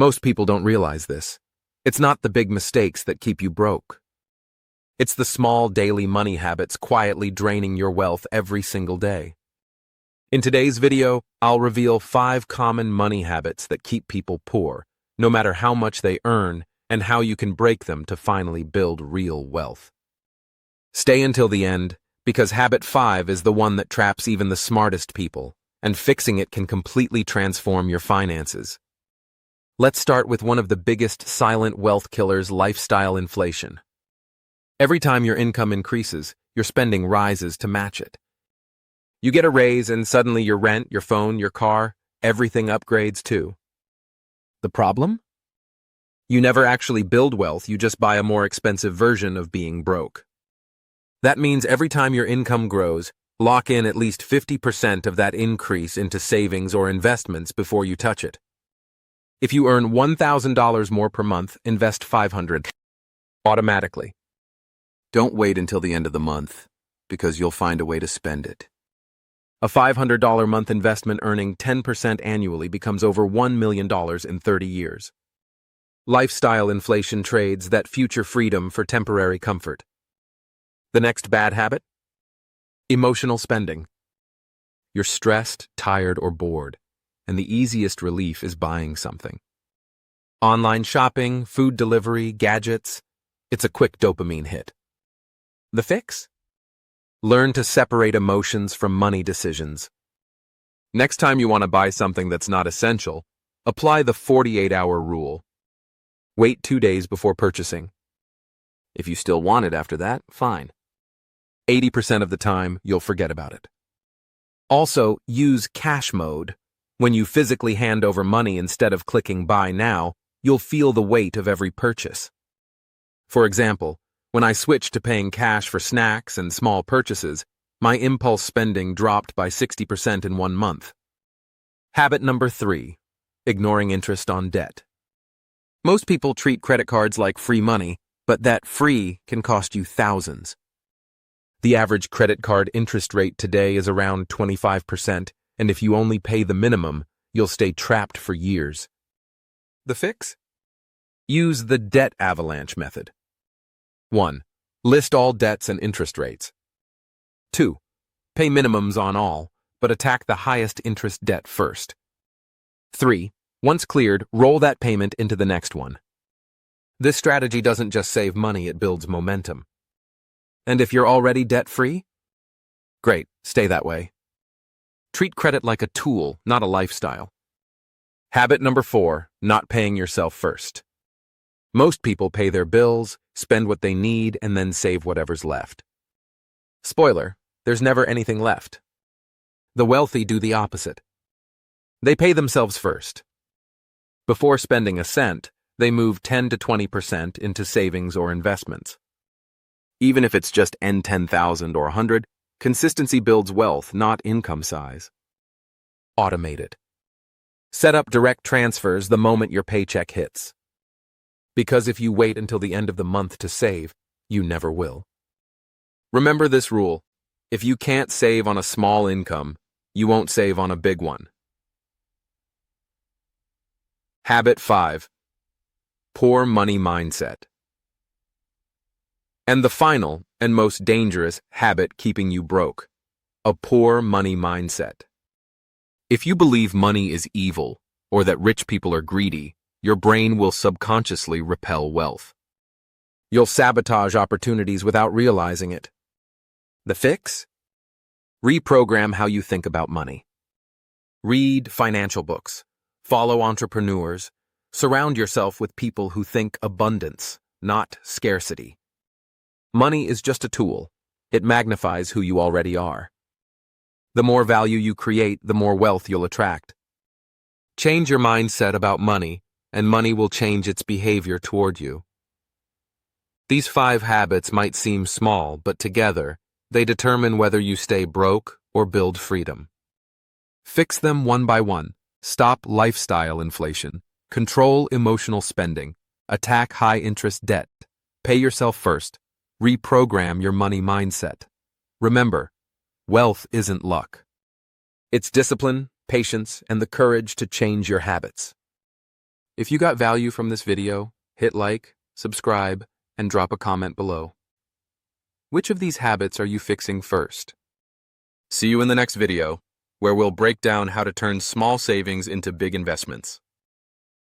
Most people don't realize this. It's not the big mistakes that keep you broke. It's the small daily money habits quietly draining your wealth every single day. In today's video, I'll reveal 5 common money habits that keep people poor, no matter how much they earn, and how you can break them to finally build real wealth. Stay until the end, because habit 5 is the one that traps even the smartest people, and fixing it can completely transform your finances. Let's start with one of the biggest silent wealth killers, lifestyle inflation. Every time your income increases, your spending rises to match it. You get a raise and suddenly your rent, your phone, your car, everything upgrades too. The problem? You never actually build wealth, you just buy a more expensive version of being broke. That means every time your income grows, lock in at least 50% of that increase into savings or investments before you touch it. If you earn $1,000 more per month, invest $500 automatically. Don't wait until the end of the month, because you'll find a way to spend it. A $500 month investment earning 10% annually becomes over $1 million in 30 years. Lifestyle inflation trades that future freedom for temporary comfort. The next bad habit? Emotional spending. You're stressed, tired, or bored, and the easiest relief is buying something. Online shopping, food delivery, gadgets. It's a quick dopamine hit. The fix? Learn to separate emotions from money decisions. Next time you want to buy something that's not essential, apply the 48-hour rule. Wait 2 days before purchasing. If you still want it after that, fine. 80% of the time, you'll forget about it. Also, use cash mode. When you physically hand over money instead of clicking buy now, you'll feel the weight of every purchase. For example, when I switched to paying cash for snacks and small purchases, my impulse spending dropped by 60% in 1 month. Habit number 3, ignoring interest on debt. Most people treat credit cards like free money, but that free can cost you thousands. The average credit card interest rate today is around 25%, and if you only pay the minimum, you'll stay trapped for years. The fix? Use the debt avalanche method. 1. List all debts and interest rates. 2. Pay minimums on all, but attack the highest interest debt first. 3. Once cleared, roll that payment into the next one. This strategy doesn't just save money, it builds momentum. And if you're already debt-free? Great, stay that way. Treat credit like a tool, not a lifestyle. Habit number 4, not paying yourself first. Most people pay their bills, spend what they need, and then save whatever's left. Spoiler, there's never anything left. The wealthy do the opposite. They pay themselves first. Before spending a cent, they move 10 to 20% into savings or investments. Even if it's just $10,000 or $100, consistency builds wealth, not income size. Automate it. Set up direct transfers the moment your paycheck hits. Because if you wait until the end of the month to save, you never will. Remember this rule: if you can't save on a small income, you won't save on a big one. Habit 5. Poor money mindset. And the final and most dangerous habit keeping you broke: a poor money mindset. If you believe money is evil or that rich people are greedy, your brain will subconsciously repel wealth. You'll sabotage opportunities without realizing it. The fix? Reprogram how you think about money. Read financial books. Follow entrepreneurs. Surround yourself with people who think abundance, not scarcity. Money is just a tool. It magnifies who you already are. The more value you create, the more wealth you'll attract. Change your mindset about money, and money will change its behavior toward you. These 5 habits might seem small, but together, they determine whether you stay broke or build freedom. Fix them one by one. Stop lifestyle inflation. Control emotional spending. Attack high-interest debt. Pay yourself first. Reprogram your money mindset. Remember, wealth isn't luck. It's discipline, patience, and the courage to change your habits. If you got value from this video, hit like, subscribe, and drop a comment below. Which of these habits are you fixing first? See you in the next video, where we'll break down how to turn small savings into big investments.